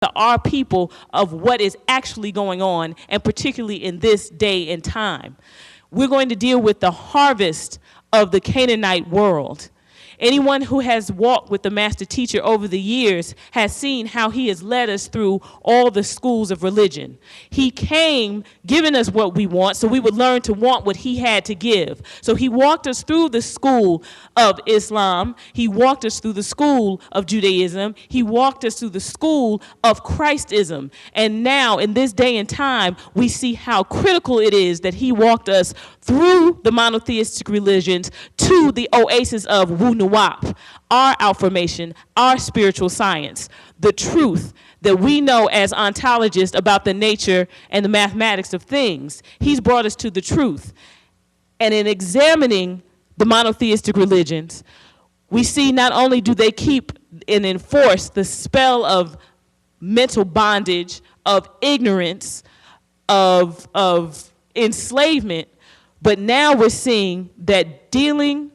to our people of what is actually going on, and particularly in this day and time. We're going to deal with the harvest of the Canaanite world. Anyone who has walked with the master teacher over the years has seen how he has led us through all the schools of religion. He came giving us what we want so we would learn to want what he had to give. So he walked us through the school of Islam. He walked us through the school of Judaism. He walked us through the school of Christism. And now in this day and time, we see how critical it is that he walked us through the monotheistic religions to the oasis of Wu Nuwap, our affirmation, our spiritual science, the truth that we know as ontologists about the nature and the mathematics of things. He's brought us to the truth. And in examining the monotheistic religions, we see not only do they keep and enforce the spell of mental bondage, of ignorance, of enslavement, but now we're seeing that dealing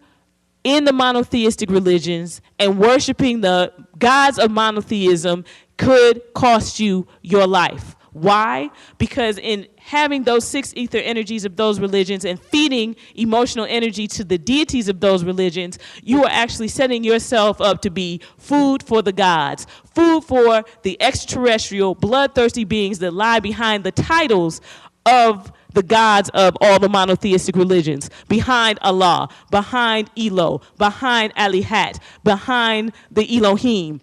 in the monotheistic religions and worshiping the gods of monotheism could cost you your life. Why? Because in having those 6 ether energies of those religions and feeding emotional energy to the deities of those religions, you are actually setting yourself up to be food for the gods, food for the extraterrestrial, bloodthirsty beings that lie behind the titles of the gods of all the monotheistic religions, behind Allah, behind Elo, behind Alihat, behind the Elohim,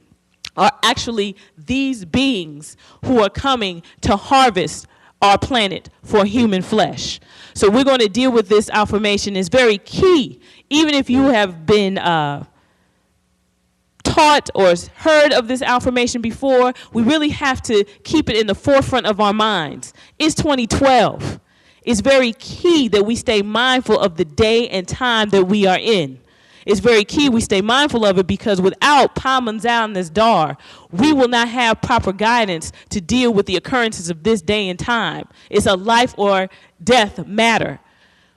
are actually these beings who are coming to harvest our planet for human flesh. So we're going to deal with this affirmation. It's very key. Even if you have been taught or heard of this affirmation before, we really have to keep it in the forefront of our minds. It's 2012. It's very key that we stay mindful of the day and time that we are in. It's very key we stay mindful of it, because without Pa-Munzal Nisdar, we will not have proper guidance to deal with the occurrences of this day and time. It's a life or death matter.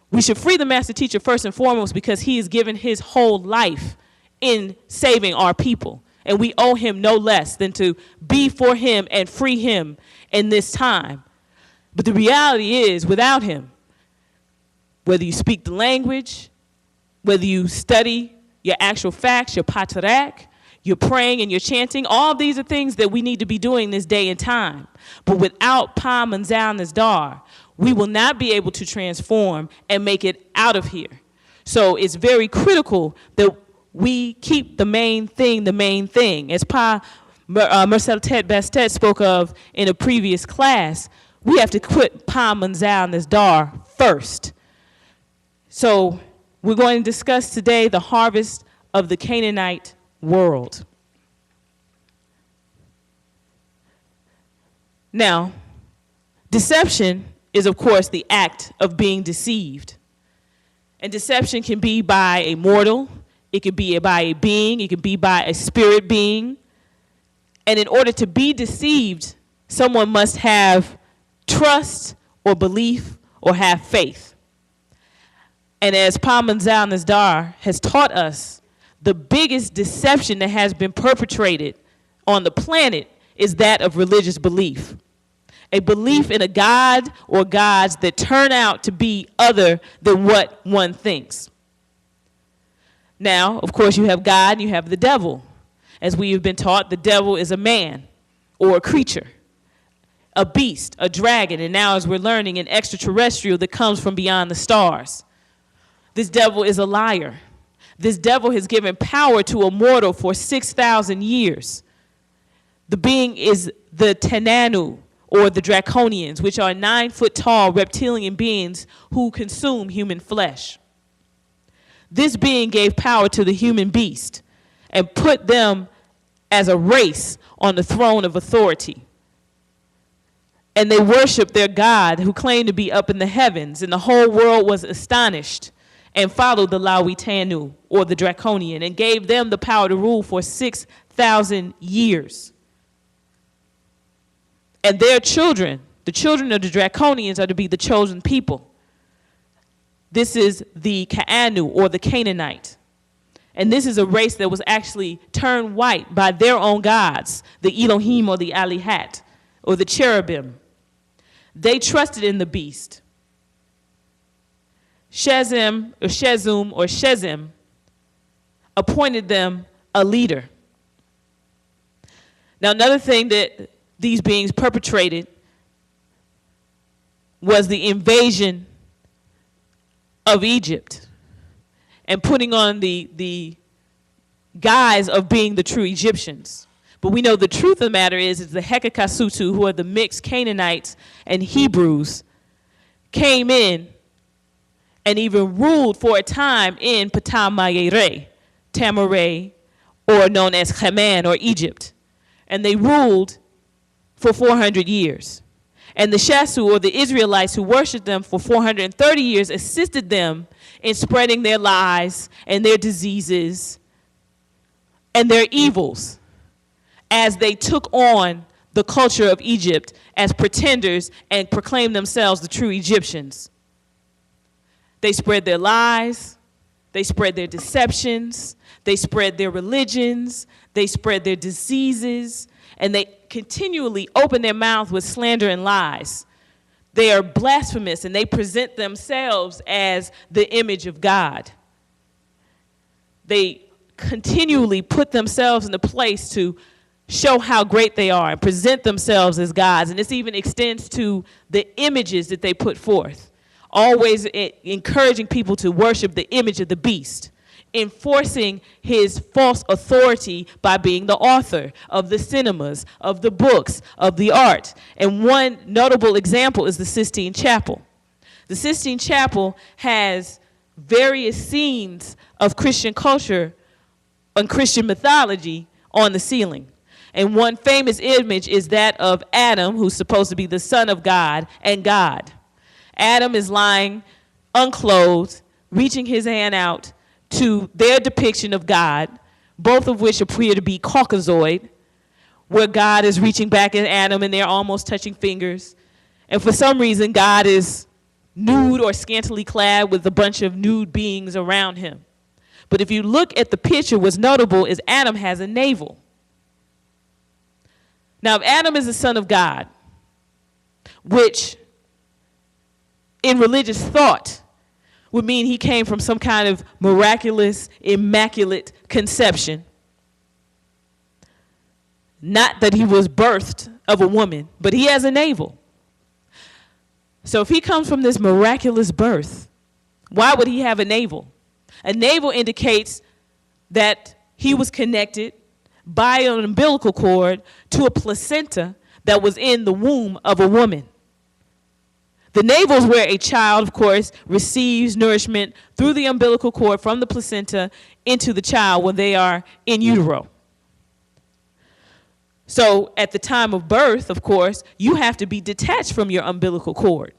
We should free the master teacher first and foremost, because he has given his whole life in saving our people. And we owe him no less than to be for him and free him in this time. But the reality is, without him, whether you speak the language, whether you study your actual facts, your patarak, you're praying and you're chanting, all of these are things that we need to be doing this day and time. But without Pa-Munzal Nisdar, we will not be able to transform and make it out of here. So it's very critical that we keep the main thing. As Marcel Ted Bastet spoke of in a previous class, we have to put Pa-Munzal Nisdar first. So we're going to discuss today the harvest of the Canaanite world. Now, deception is, of course, the act of being deceived. And deception can be by a mortal, it can be by a being, it can be by a spirit being. And in order to be deceived, someone must have trust or belief or have faith. And as Pa-Munzal Nisdar has taught us, the biggest deception that has been perpetrated on the planet is that of religious belief. A belief in a god or gods that turn out to be other than what one thinks. Now, of course, you have God and you have the devil. As we have been taught, the devil is a man or a creature, a beast, a dragon, and now as we're learning, an extraterrestrial that comes from beyond the stars. This devil is a liar. This devil has given power to a mortal for 6,000 years. The being is the Tenanu, or the Draconians, which are 9-foot-tall reptilian beings who consume human flesh. This being gave power to the human beast and put them as a race on the throne of authority. And they worshiped their God, who claimed to be up in the heavens, and the whole world was astonished and followed the Lawitanu, or the Draconian, and gave them the power to rule for 6,000 years. And their children, the children of the Draconians, are to be the chosen people. This is the Ka'anu, or the Canaanite. And this is a race that was actually turned white by their own gods, the Elohim or the Alihat or the cherubim. They trusted in the beast. Shezem appointed them a leader. Now, another thing that these beings perpetrated was the invasion of Egypt and putting on the guise of being the true Egyptians. But we know the truth of the matter is the Hekakasutu, who are the mixed Canaanites and Hebrews, came in and even ruled for a time in Ptah-Mayere, Tamaray, or known as Haman or Egypt. And they ruled for 400 years. And the Shasu, or the Israelites who worshiped them for 430 years, assisted them in spreading their lies and their diseases and their evils as they took on the culture of Egypt as pretenders and proclaimed themselves the true Egyptians. They spread their lies, they spread their deceptions, they spread their religions, they spread their diseases, and they continually open their mouth with slander and lies. They are blasphemous, and they present themselves as the image of God. They continually put themselves in a place to show how great they are and present themselves as gods. And this even extends to the images that they put forth, always encouraging people to worship the image of the beast, enforcing his false authority by being the author of the cinemas, of the books, of the art. And one notable example is the Sistine Chapel. The Sistine Chapel has various scenes of Christian culture and Christian mythology on the ceiling. And one famous image is that of Adam, who's supposed to be the son of God, and God. Adam is lying unclothed, reaching his hand out to their depiction of God, both of which appear to be Caucasoid, where God is reaching back at Adam and they're almost touching fingers. And for some reason, God is nude or scantily clad with a bunch of nude beings around him. But if you look at the picture, what's notable is Adam has a navel. Now, if Adam is the son of God, which in religious thought would mean he came from some kind of miraculous, immaculate conception, not that he was birthed of a woman, but he has a navel. So if he comes from this miraculous birth, why would he have a navel? A navel indicates that he was connected by an umbilical cord to a placenta that was in the womb of a woman. The navel is where a child, of course, receives nourishment through the umbilical cord from the placenta into the child when they are in utero. So at the time of birth, of course, you have to be detached from your umbilical cord.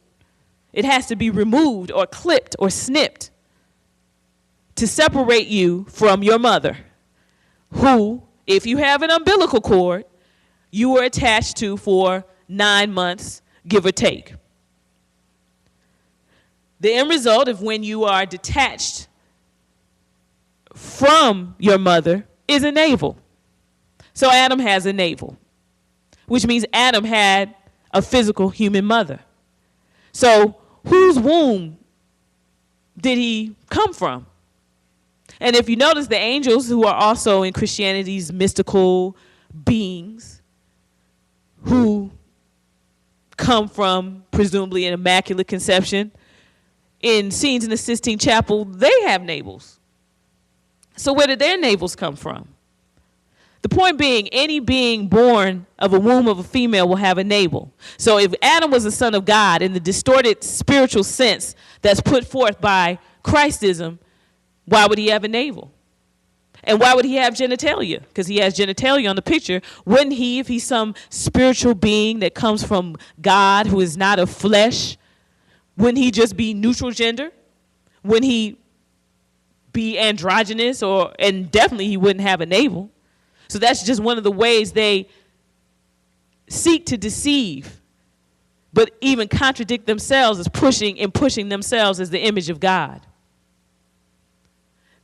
It has to be removed or clipped or snipped to separate you from your mother, who, if you have an umbilical cord, you were attached to for 9 months, give or take. The end result of when you are detached from your mother is a navel. So Adam has a navel, which means Adam had a physical human mother. So whose womb did he come from? And if you notice, the angels, who are also in Christianity's mystical beings, who come from presumably an immaculate conception, in scenes in the Sistine Chapel, they have navels. So where did their navels come from? The point being, any being born of a womb of a female will have a navel. So if Adam was the son of God in the distorted spiritual sense that's put forth by Christism, why would he have a navel? And why would he have genitalia? Because he has genitalia on the picture. Wouldn't he, if he's some spiritual being that comes from God who is not of flesh, wouldn't he just be neutral gender? Wouldn't he be androgynous? And definitely he wouldn't have a navel. So that's just one of the ways they seek to deceive, but even contradict themselves as pushing themselves as the image of God.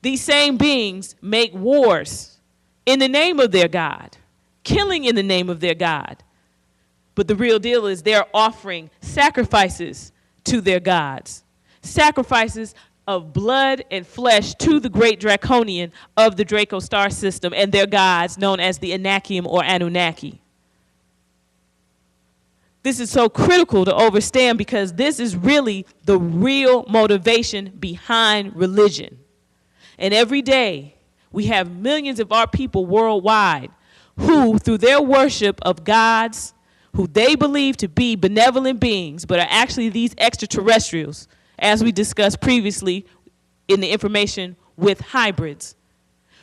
These same beings make wars in the name of their God, killing in the name of their God. But the real deal is they're offering sacrifices to their gods, sacrifices of blood and flesh to the great Draconian of the Draco star system and their gods known as the Anakim or Anunnaki. This is so critical to understand because this is really the real motivation behind religion. And every day we have millions of our people worldwide who, through their worship of gods, who they believe to be benevolent beings, but are actually these extraterrestrials, as we discussed previously in the information with hybrids.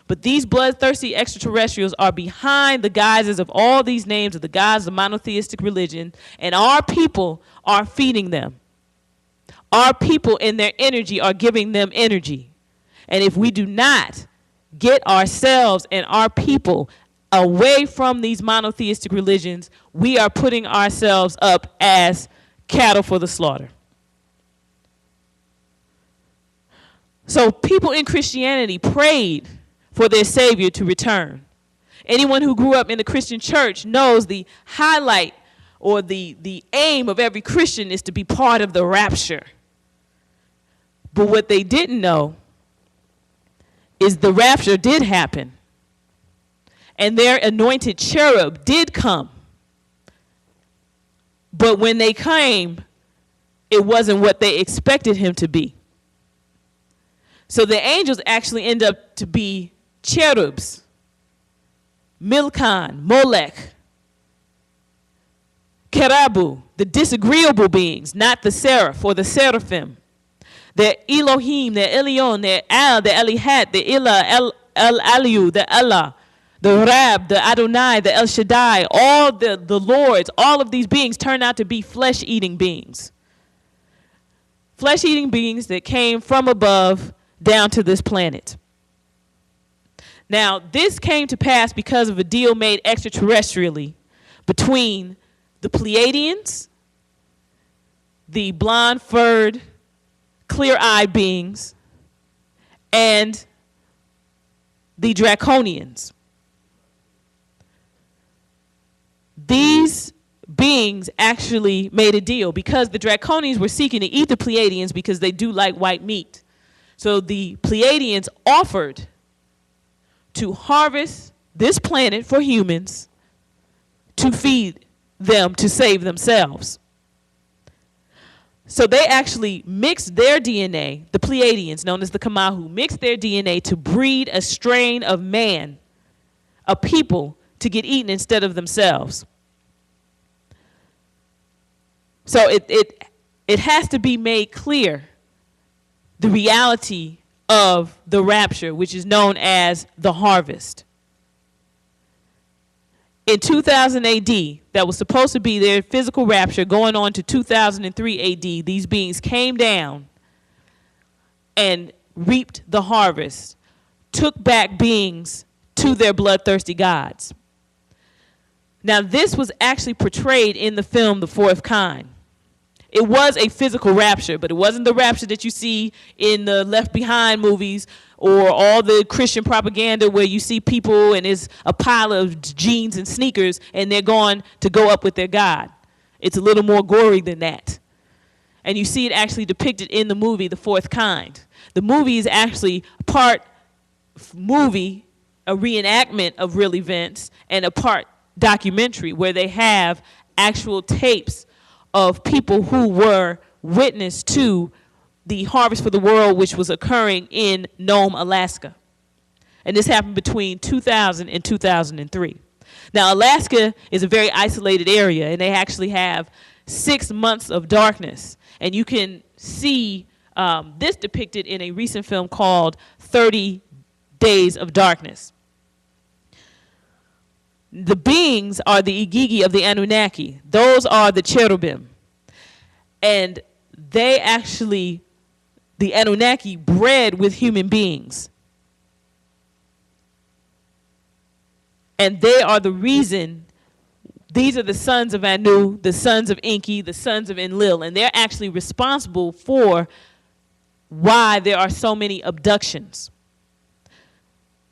But these bloodthirsty extraterrestrials are behind the guises of all these names of the gods of monotheistic religion, and our people are feeding them. Our people in their energy are giving them energy. And if we do not get ourselves and our people away from these monotheistic religions, we are putting ourselves up as cattle for the slaughter. So people in Christianity prayed for their Savior to return. Anyone who grew up in the Christian church knows the highlight or the aim of every Christian is to be part of the rapture. But what they didn't know is the rapture did happen. And their anointed cherub did come. But when they came, it wasn't what they expected him to be. So the angels actually end up to be cherubs, Milkan, Molech, Kerabu, the disagreeable beings, not the seraph or the seraphim. They're Elohim, they're Elion, they're Al, the Elihat, the Ilah, El-Aliu, the Allah, the Rab, the Adonai, the El Shaddai, all the lords, all of these beings turn out to be flesh-eating beings. Flesh-eating beings that came from above down to this planet. Now, this came to pass because of a deal made extraterrestrially between the Pleiadians, the blonde-furred, clear-eyed beings, and the Draconians. These beings actually made a deal because the Draconians were seeking to eat the Pleiadians because they do like white meat. So the Pleiadians offered to harvest this planet for humans to feed them to save themselves. So they actually mixed their DNA, the Pleiadians, known as the Kamahu, mixed their DNA to breed a strain of man, a people, to get eaten instead of themselves. So it has to be made clear the reality of the rapture, which is known as the harvest. In 2000 AD, that was supposed to be their physical rapture, going on to 2003 AD, these beings came down and reaped the harvest, took back beings to their bloodthirsty gods. Now, this was actually portrayed in the film The Fourth Kind. It was a physical rapture, but it wasn't the rapture that you see in the Left Behind movies or all the Christian propaganda where you see people and there's a pile of jeans and sneakers and they're going to go up with their God. It's a little more gory than that. And you see it actually depicted in the movie The Fourth Kind. The movie is actually part movie, a reenactment of real events, and a part documentary where they have actual tapes of people who were witness to the harvest for the world, which was occurring in Nome, Alaska. And this happened between 2000 and 2003. Now, Alaska is a very isolated area, and they actually have 6 months of darkness. And you can see this depicted in a recent film called 30 Days of Darkness. The beings are the Igigi of the Anunnaki. Those are the cherubim. And they actually, the Anunnaki, bred with human beings. And they are the reason, these are the sons of Anu, the sons of Enki, the sons of Enlil. And they're actually responsible for why there are so many abductions.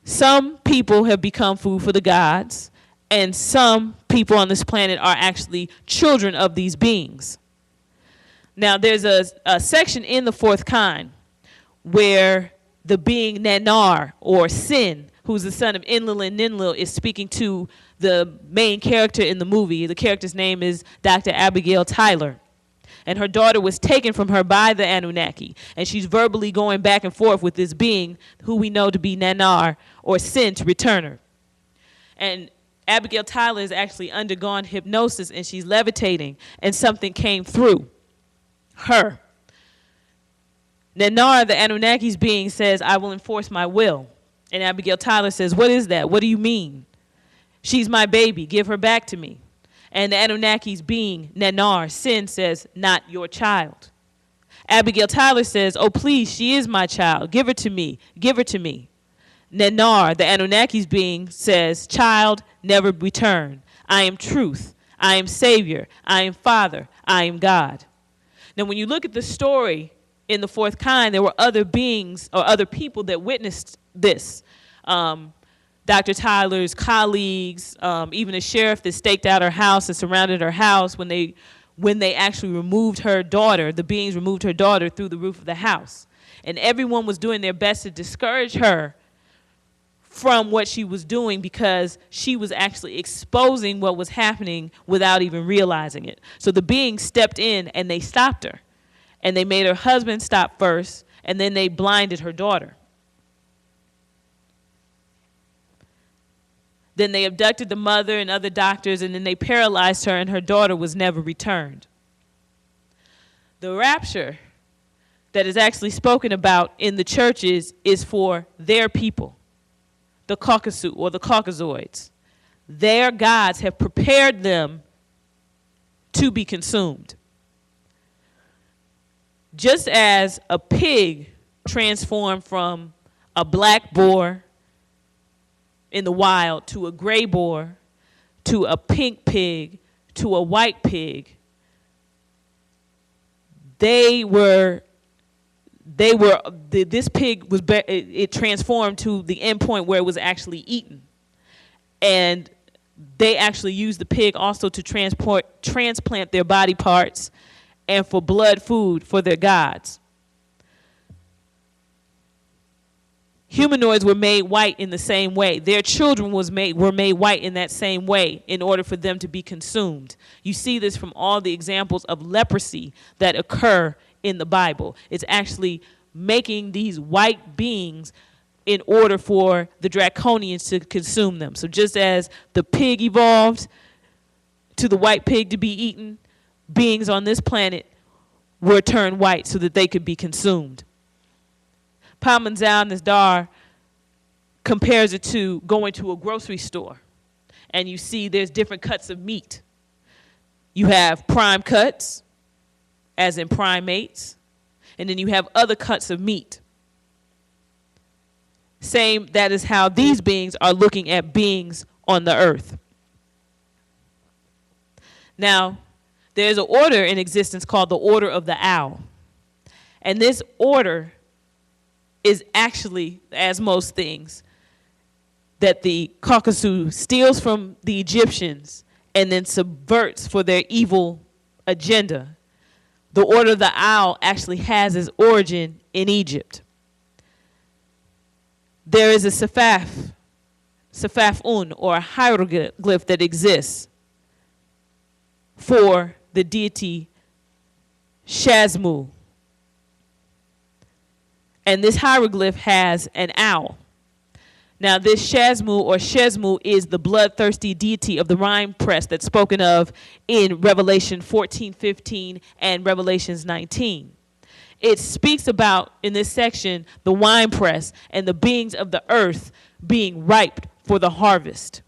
Some people have become food for the gods, and some people on this planet are actually children of these beings. Now, there's a section in the fourth kind where the being Nanar, or Sin, who's the son of Enlil and Ninlil, is speaking to the main character in the movie. The character's name is Dr. Abigail Tyler. And her daughter was taken from her by the Anunnaki. And she's verbally going back and forth with this being, who we know to be Nanar, or Sin, to return her. And Abigail Tyler has actually undergone hypnosis, and she's levitating, and something came through her. Nanar, the Anunnaki's being, says, I will enforce my will. And Abigail Tyler says, what is that? What do you mean? She's my baby. Give her back to me. And the Anunnaki's being, Nanar, Sin, says, not your child. Abigail Tyler says, oh, please, she is my child. Give her to me. Give her to me. Nanar, the Anunnaki's being, says, child, never return. I am truth. I am Savior. I am Father. I am God. Now, when you look at the story in the fourth kind, there were other beings or other people that witnessed this. Dr. Tyler's colleagues, even a sheriff that staked out her house and surrounded her house when they actually removed her daughter, the beings removed her daughter through the roof of the house. And everyone was doing their best to discourage her from what she was doing, because she was actually exposing what was happening without even realizing it. So the beings stepped in and they stopped her. And they made her husband stop first, and then they blinded her daughter. Then they abducted the mother and other doctors, and then they paralyzed her, and her daughter was never returned. The rapture that is actually spoken about in the churches is for their people, the Caucasus or the Caucasoids. Their gods have prepared them to be consumed. Just as a pig transformed from a black boar in the wild to a gray boar to a pink pig to a white pig, this pig was it transformed to the end point where it was actually eaten. And they actually used the pig also to transplant their body parts and for blood food for their gods. Humanoids were made white in the same way. Their children were made white in that same way in order for them to be consumed. You see this from all the examples of leprosy that occur in the Bible. It's actually making these white beings in order for the draconians to consume them. So just as the pig evolved to the white pig to be eaten, beings on this planet were turned white so that they could be consumed. Parmanzal Nasdar compares it to going to a grocery store, and you see there's different cuts of meat. You have prime cuts, as in primates, and then you have other cuts of meat. That is how these beings are looking at beings on the earth. Now, there's an order in existence called the Order of the Owl. And this order is actually, as most things, that the Caucasus steals from the Egyptians and then subverts for their evil agenda. The Order of the Owl actually has its origin in Egypt. There is a Safaf-un, or a hieroglyph that exists for the deity Shazmu. And this hieroglyph has an owl. Now, this Shazmu or Shezmu is the bloodthirsty deity of the wine press that's spoken of in Revelation 14:15 and Revelations 19. It speaks about, in this section, the wine press and the beings of the earth being ripe for the harvest.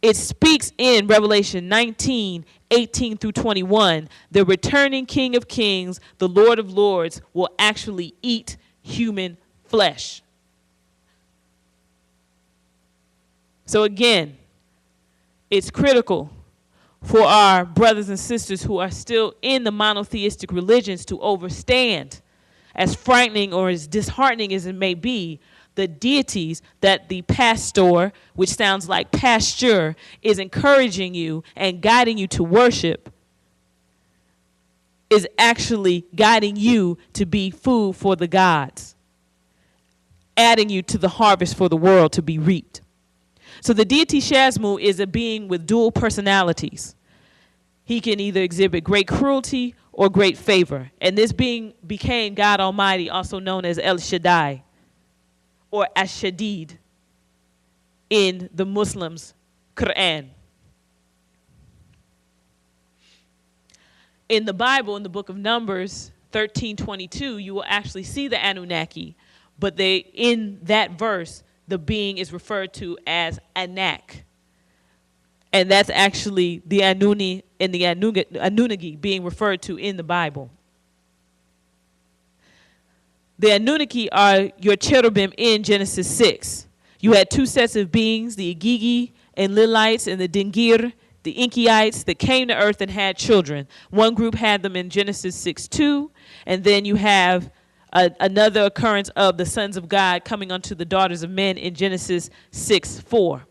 It speaks in Revelation 19:18 through 21, the returning King of Kings, the Lord of Lords, will actually eat human flesh. So again, it's critical for our brothers and sisters who are still in the monotheistic religions to understand, as frightening or as disheartening as it may be, the deities that the pastor, which sounds like pasture, is encouraging you and guiding you to worship, is actually guiding you to be food for the gods, adding you to the harvest for the world to be reaped. So the deity Shazmu is a being with dual personalities. He can either exhibit great cruelty or great favor. And this being became God Almighty, also known as El Shaddai or Ash-Shadid in the Muslims' Quran. In the Bible, in the book of Numbers 13:22, you will actually see the Anunnaki, but in that verse, the being is referred to as Anak. And that's actually the Anuni and the Anunnaki being referred to in the Bible. The Anunnaki are your cherubim in Genesis 6. You had two sets of beings, the Igigi and Lilites and the Dingir, the Inkyites, that came to earth and had children. One group had them in Genesis 6:2, and then you have another occurrence of the sons of God coming unto the daughters of men in Genesis 6:4.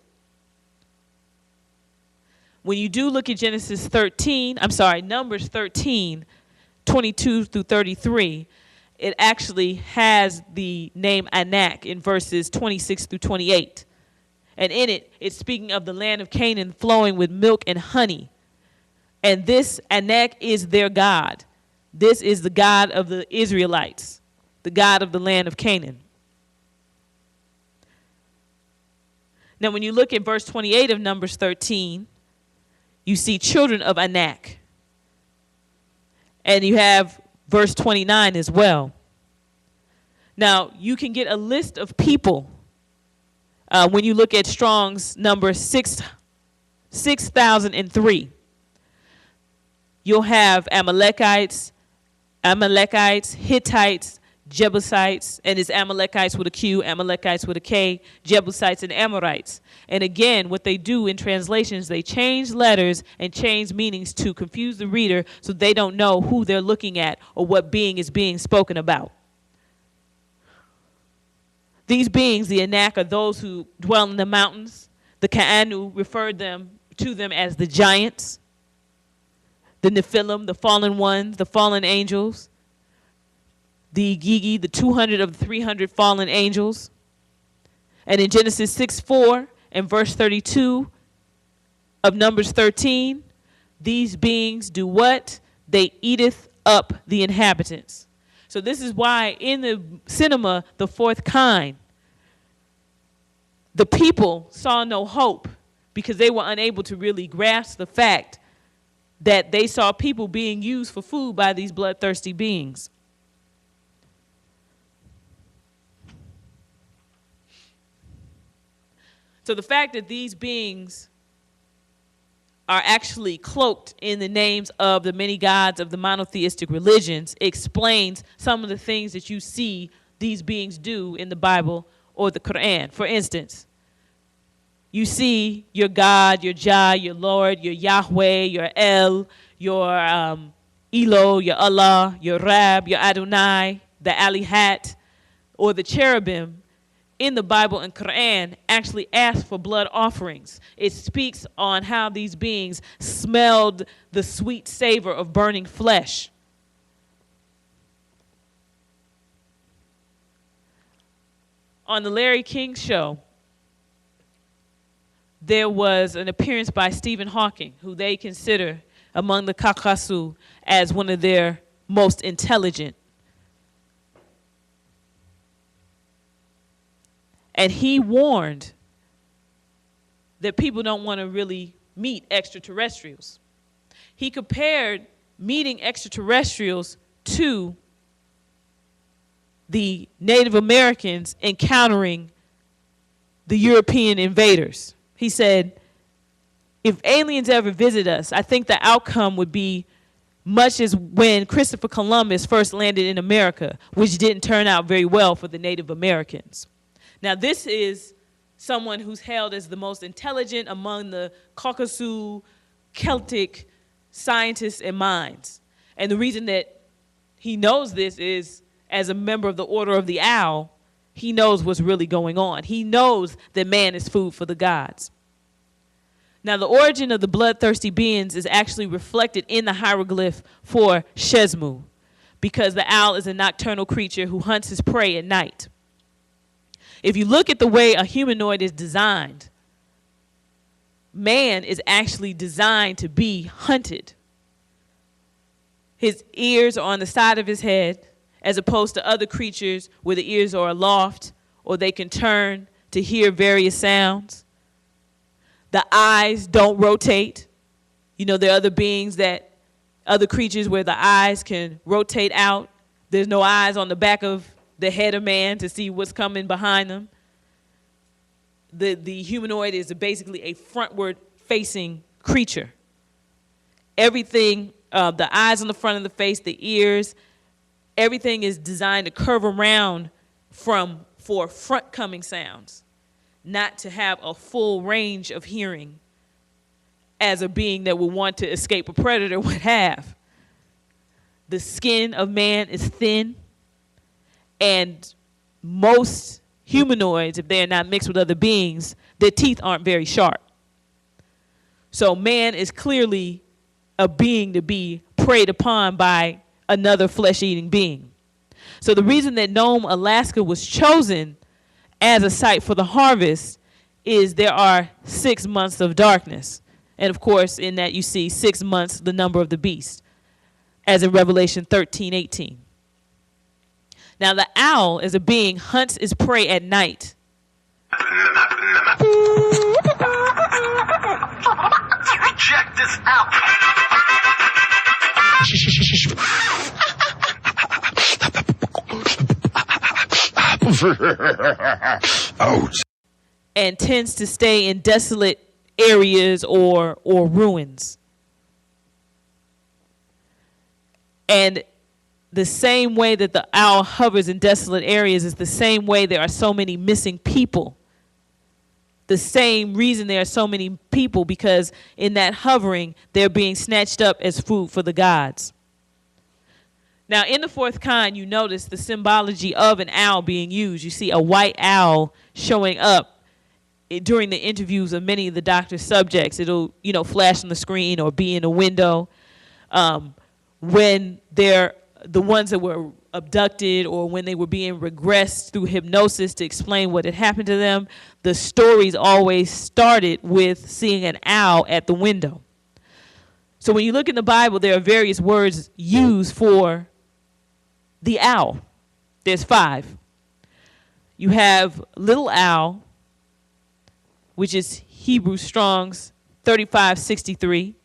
When you do look at Numbers 13, 22 through 33, it actually has the name Anak in verses 26 through 28. And in it, it's speaking of the land of Canaan flowing with milk and honey. And this Anak is their God. This is the God of the Israelites, the God of the land of Canaan. Now, when you look at verse 28 of Numbers 13, you see children of Anak. And you have verse 29 as well. Now, you can get a list of people when you look at Strong's number 6,003. You'll have Amalekites, Hittites, Jebusites, and it's Amalekites with a Q, Amalekites with a K, Jebusites and Amorites. And again, what they do in translations, they change letters and change meanings to confuse the reader so they don't know who they're looking at or what being is being spoken about. These beings, the Anak, are those who dwell in the mountains. The Ka'anu referred to them as the giants, the Nephilim, the fallen ones, the fallen angels, the Gigi, the 200 of the 300 fallen angels. And in Genesis 6:4 and verse 32 of Numbers 13, these beings do what? They eateth up the inhabitants. So this is why in the cinema, The Fourth Kind, the people saw no hope because they were unable to really grasp the fact that they saw people being used for food by these bloodthirsty beings. So the fact that these beings are actually cloaked in the names of the many gods of the monotheistic religions explains some of the things that you see these beings do in the Bible or the Quran. For instance, you see your God, your Jah, your Lord, your Yahweh, your El, your Elo, your Allah, your Rab, your Adonai, the Alihat, or the cherubim in the Bible and Quran actually ask for blood offerings. It speaks on how these beings smelled the sweet savor of burning flesh. On the Larry King show, there was an appearance by Stephen Hawking, who they consider among the Kakasu as one of their most intelligent. And he warned that people don't want to really meet extraterrestrials. He compared meeting extraterrestrials to the Native Americans encountering the European invaders. He said, if aliens ever visit us, I think the outcome would be much as when Christopher Columbus first landed in America, which didn't turn out very well for the Native Americans. Now, this is someone who's held as the most intelligent among the Caucasus Celtic scientists and minds. And the reason that he knows this is, as a member of the Order of the Owl, He knows what's really going on. He knows that man is food for the gods. Now, the origin of the bloodthirsty beings is actually reflected in the hieroglyph for Shezmu, because the owl is a nocturnal creature who hunts his prey at night. If you look at the way a humanoid is designed, man is actually designed to be hunted. His ears are on the side of his head, as opposed to other creatures where the ears are aloft or they can turn to hear various sounds. The eyes don't rotate. You know, there are other creatures where the eyes can rotate out. There's no eyes on the back of the head of man to see what's coming behind them. The humanoid is basically a frontward-facing creature. Everything, the eyes on the front of the face, the ears, everything is designed to curve around for front-coming sounds, not to have a full range of hearing as a being that would want to escape a predator would have. The skin of man is thin, and most humanoids, if they're not mixed with other beings, their teeth aren't very sharp. So man is clearly a being to be preyed upon by another flesh-eating being. So the reason that Nome, Alaska was chosen as a site for the harvest is there are 6 months of darkness. And of course, in that you see 6 months, the number of the beast, as in Revelation 13:18. Now the owl as a being hunts its prey at night. Check this out. Ouch. And tends to stay in desolate areas or ruins. And the same way that the owl hovers in desolate areas is the same way there are so many missing people. The same reason there are so many people, because in that hovering, they're being snatched up as food for the gods. Now, in the fourth kind, you notice the symbology of an owl being used. You see a white owl showing up during the interviews of many of the doctor's subjects. It'll, flash on the screen or be in a window. When they're the ones that were abducted or when they were being regressed through hypnosis to explain what had happened to them, the stories always started with seeing an owl at the window. So when you look in the Bible, there are various words used for the owl. There's 5. You have little owl, which is Hebrew Strong's 3563,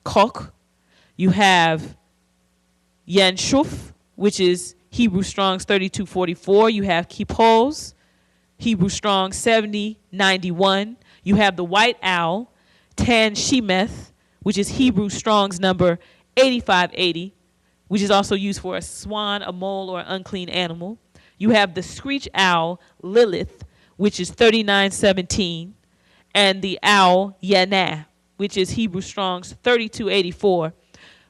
Kok. You have Yanshuf, which is Hebrew Strong's 3244. You have Kipos, Hebrew Strong 7091. You have the white owl, Tan Shemeth, which is Hebrew Strong's number 8580, which is also used for a swan, a mole, or an unclean animal. You have the screech owl, Lilith, which is 3917, and the owl, Yanah, which is Hebrew Strong's 3284,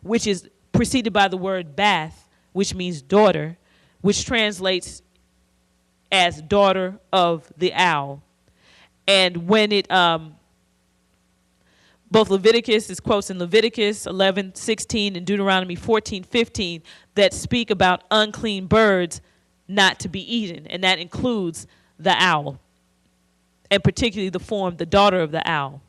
which is preceded by the word Bath, which means daughter, which translates as daughter of the owl. And when it, both Leviticus, is quotes in Leviticus 11:16 and Deuteronomy 14:15 that speak about unclean birds not to be eaten, and that includes the owl, and particularly the form, the daughter of the owl.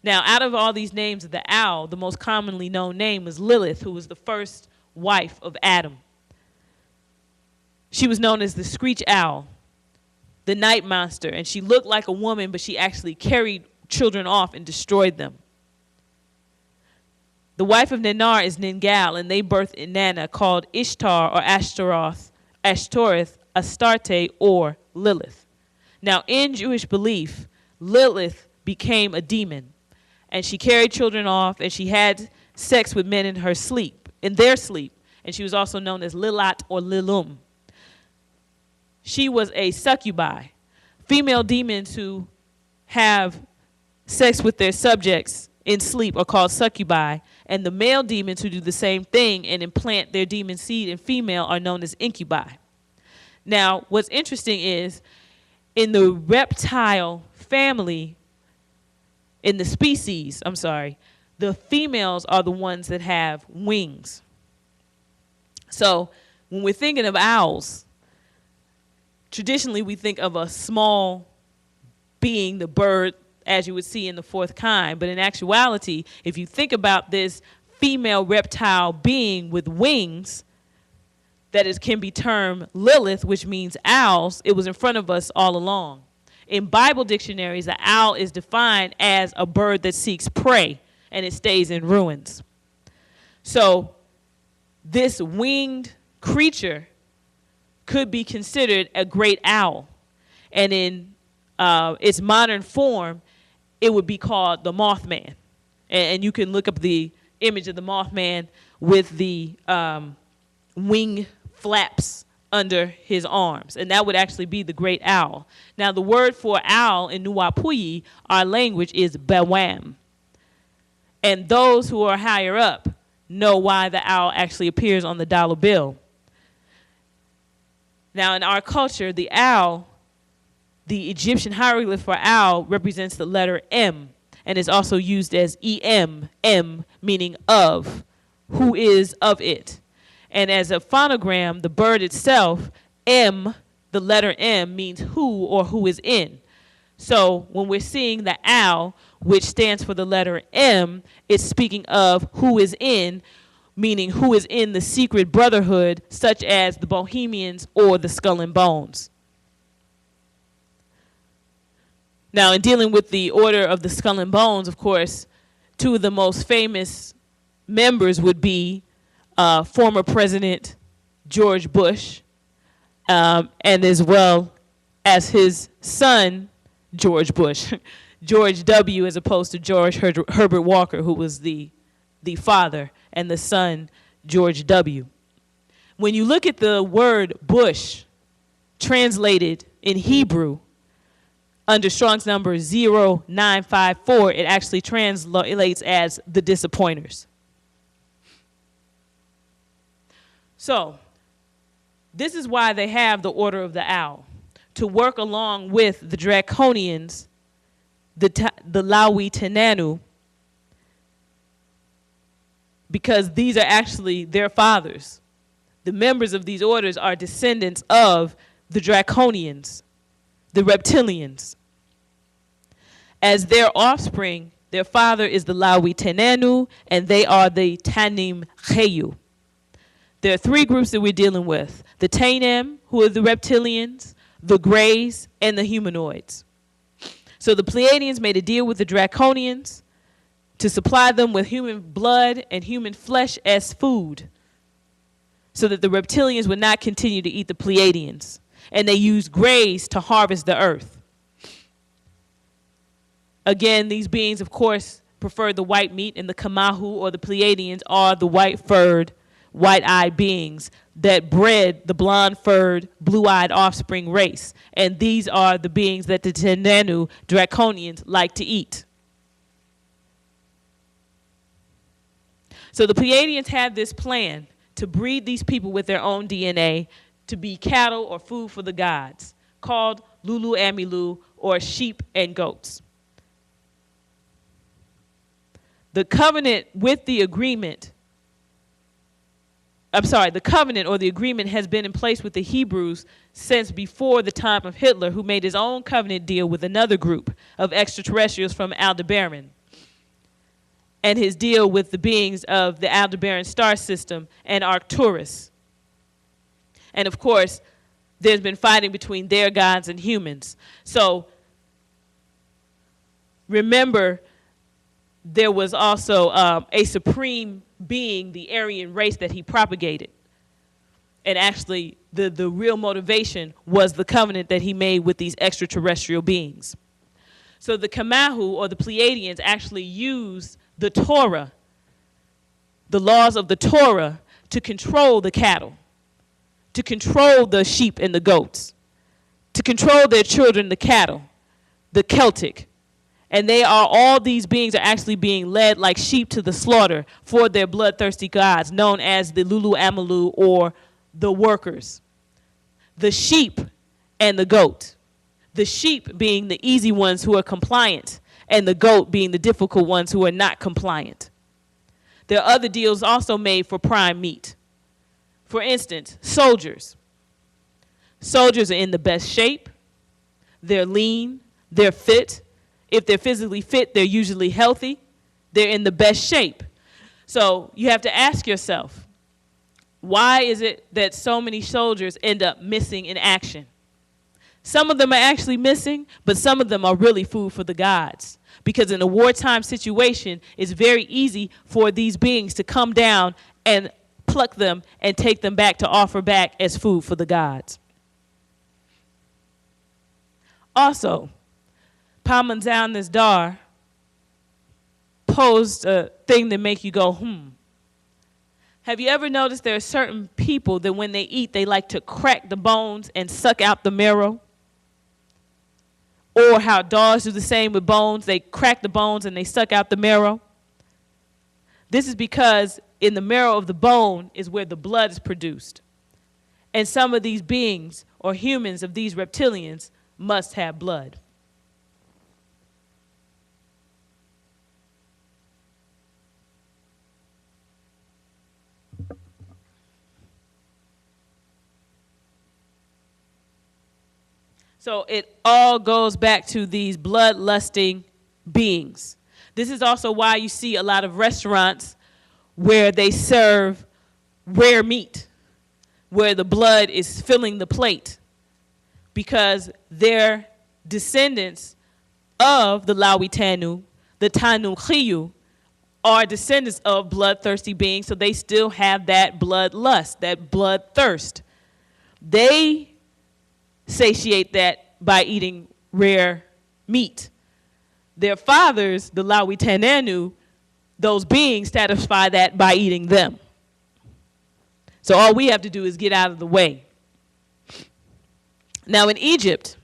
Now, out of all these names of the owl, the most commonly known name was Lilith, who was the first wife of Adam. She was known as the screech owl, the night monster, and she looked like a woman, but she actually carried children off and destroyed them. The wife of Ninar is Ningal, and they birthed Inanna, called Ishtar or Ashtaroth, Ashtoreth, Astarte, or Lilith. Now, in Jewish belief, Lilith became a demon, and she carried children off, and she had sex with men in their sleep, and she was also known as Lilat or Lilum. She was a succubi, female demons who have sex with their subjects in sleep are called succubi, and the male demons who do the same thing and implant their demon seed in female are known as incubi. Now, what's interesting is in the reptile family, in the species, the females are the ones that have wings. So when we're thinking of owls, traditionally we think of a small being, the bird, as you would see in the fourth kind. But in actuality, if you think about this female reptile being with wings, that can be termed Lilith, which means owls, it was in front of us all along. In Bible dictionaries, the owl is defined as a bird that seeks prey, and it stays in ruins. So this winged creature could be considered a great owl. And in its modern form, it would be called the Mothman. And you can look up the image of the Mothman with the wing flaps under his arms. And that would actually be the great owl. Now, the word for owl in Nuwapuyi, our language, is Bawam. And those who are higher up know why the owl actually appears on the dollar bill. Now, in our culture, the owl, the Egyptian hieroglyph for owl, represents the letter M, and is also used as EM, M meaning of, who is of it. And as a phonogram, the bird itself, M, the letter M, means who or who is in. So when we're seeing the owl, which stands for the letter M, it's speaking of who is in, meaning who is in the secret brotherhood, such as the Bohemians or the Skull and Bones. Now, in dealing with the Order of the Skull and Bones, of course, two of the most famous members would be former President George Bush, and as well as his son, George Bush, George W., as opposed to George Herbert Walker, who was the father, and the son, George W. When you look at the word Bush, translated in Hebrew, under Strong's number 0954, it actually translates as the disappointers. So, this is why they have the Order of the Owl, to work along with the Draconians, the Lawi Tenanu, because these are actually their fathers. The members of these orders are descendants of the Draconians, the reptilians. As their offspring, their father is the Lawi Tenanu, and they are the Tanim Cheyu. There are three groups that we're dealing with: the Tainem, who are the reptilians, the Greys, and the humanoids. So the Pleiadians made a deal with the Draconians to supply them with human blood and human flesh as food, so that the reptilians would not continue to eat the Pleiadians. And they used Greys to harvest the earth. Again, these beings, of course, preferred the white meat, and the Kamahu, or the Pleiadians, are the white-furred, white-eyed beings that bred the blonde-furred, blue-eyed offspring race. And these are the beings that the Tenanu Draconians like to eat. So the Pleiadians had this plan to breed these people with their own DNA to be cattle or food for the gods, called Lulu Amilu, or sheep and goats. The covenant with the agreement, the covenant or the agreement has been in place with the Hebrews since before the time of Hitler, who made his own covenant deal with another group of extraterrestrials from Aldebaran, and his deal with the beings of the Aldebaran star system and Arcturus. And of course, there's been fighting between their gods and humans. So remember, there was also a supreme being, the Aryan race, that he propagated. And actually, the real motivation was the covenant that he made with these extraterrestrial beings. So the Kamahu, or the Pleiadians, actually used the Torah, the laws of the Torah, to control the cattle, to control the sheep and the goats, to control their children, the cattle, the Celtic. And all these beings are actually being led like sheep to the slaughter for their bloodthirsty gods, known as the Lulu Amalu, or the workers. the sheep and the goat. The sheep being the easy ones who are compliant, and the goat being the difficult ones who are not compliant. There are other deals also made for prime meat. For instance, soldiers. Soldiers are in the best shape. They're lean. They're fit. If they're physically fit, they're usually healthy. They're in the best shape. So you have to ask yourself, why is it that so many soldiers end up missing in action? Some of them are actually missing, but some of them are really food for the gods. Because in a wartime situation, it's very easy for these beings to come down and pluck them and take them back to offer back as food for the gods. Also, Parmanzal Nisdar posed a thing that make you go, Have you ever noticed there are certain people that when they eat, they like to crack the bones and suck out the marrow? Or how dogs do the same with bones. They crack the bones and they suck out the marrow. This is because in the marrow of the bone is where the blood is produced. And some of these beings, or humans of these reptilians, must have blood. So it all goes back to these bloodlusting beings. This is also why you see a lot of restaurants where they serve rare meat, where the blood is filling the plate, because they're descendants of the Lawitanu, the Tanu Khiyu, are descendants of bloodthirsty beings, so they still have that bloodlust, that bloodthirst. They satiate that by eating rare meat. Their fathers, the Lawitanenu, those beings satisfy that by eating them. So all we have to do is get out of the way. Now in Egypt,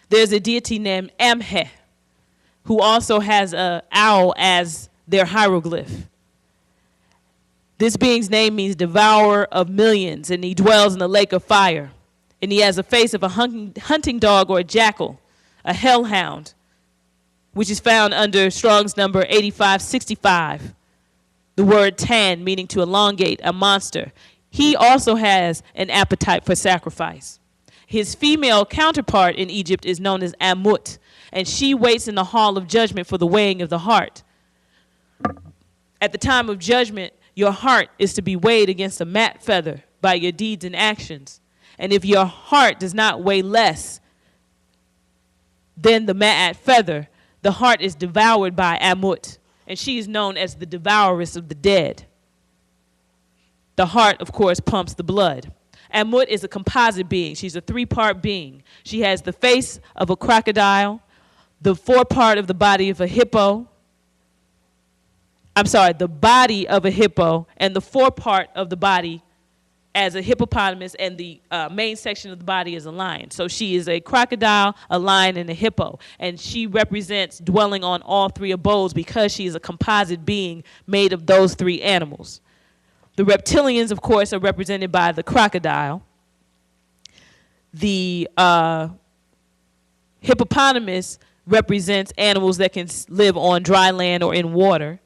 there's a deity named Amhe, who also has an owl as their hieroglyph. This being's name means devourer of millions, and he dwells in the lake of fire. And he has the face of a hunting dog or a jackal, a hellhound, which is found under Strong's number 8565. The word tan, meaning to elongate, a monster. He also has an appetite for sacrifice. His female counterpart in Egypt is known as Amut, and she waits in the hall of judgment for the weighing of the heart. At the time of judgment, your heart is to be weighed against a mat feather by your deeds and actions. And if your heart does not weigh less than the ma'at feather, the heart is devoured by Amut, and she is known as the devouress of the dead. The heart, of course, pumps the blood. Amut is a composite being. She's a three-part being. She has the face of a crocodile, the forepart of the body of a hippo. The body of a hippo, and the forepart of the body as a hippopotamus, and the main section of the body is a lion. So she is a crocodile, a lion, and a hippo. And she represents dwelling on all three abodes because she is a composite being made of those three animals. The reptilians, of course, are represented by the crocodile. The hippopotamus represents animals that can live on dry land or in water.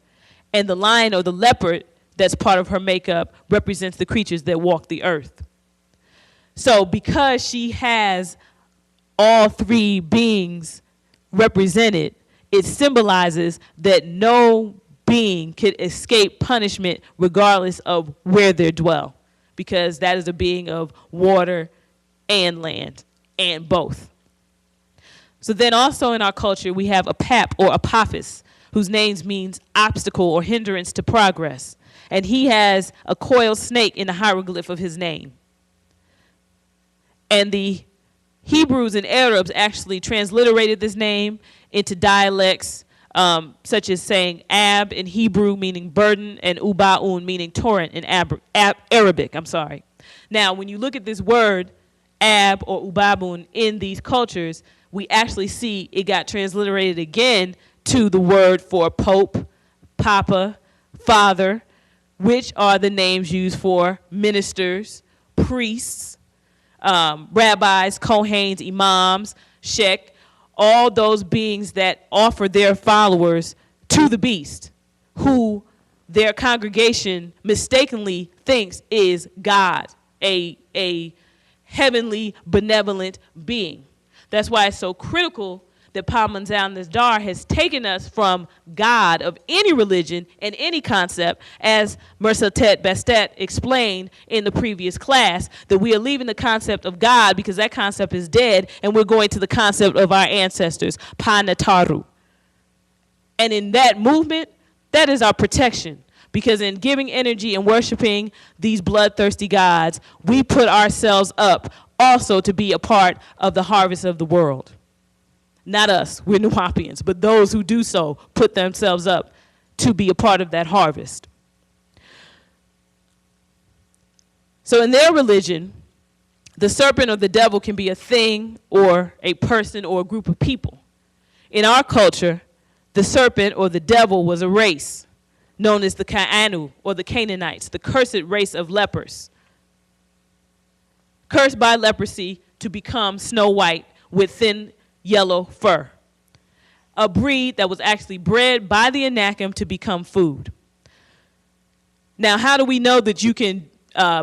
And the lion or the leopard, that's part of her makeup, represents the creatures that walk the earth. So because she has all three beings represented, it symbolizes that no being could escape punishment regardless of where they dwell, because that is a being of water and land, and both. So then also in our culture, we have Apap or Apophis, whose name means obstacle or hindrance to progress. And he has a coiled snake in the hieroglyph of his name. And the Hebrews and Arabs actually transliterated this name into dialects, such as saying Ab in Hebrew, meaning burden, and Uba'un, meaning torrent in Arabic. Now, when you look at this word, Ab or Uba'un, in these cultures, we actually see it got transliterated again to the word for Pope, Papa, Father, which are the names used for ministers, priests, rabbis, Kohanes, imams, shek, all those beings that offer their followers to the beast, who their congregation mistakenly thinks is God, a heavenly, benevolent being. That's why it's so critical that Parmesan Nisdar has taken us from God of any religion and any concept, as Mersatet Bastet explained in the previous class, that we are leaving the concept of God because that concept is dead, and we're going to the concept of our ancestors, Panataru. And in that movement, that is our protection. Because in giving energy and worshiping these bloodthirsty gods, we put ourselves up also to be a part of the harvest of the world. Not us, we're Nuwaubians, but those who do so put themselves up to be a part of that harvest. So in their religion, the serpent or the devil can be a thing or a person or a group of people. In our culture, the serpent or the devil was a race known as the Ka'anu or the Canaanites, the cursed race of lepers, cursed by leprosy to become snow white with thin yellow fur, a breed that was actually bred by the Anakim to become food. Now, how do we know that you can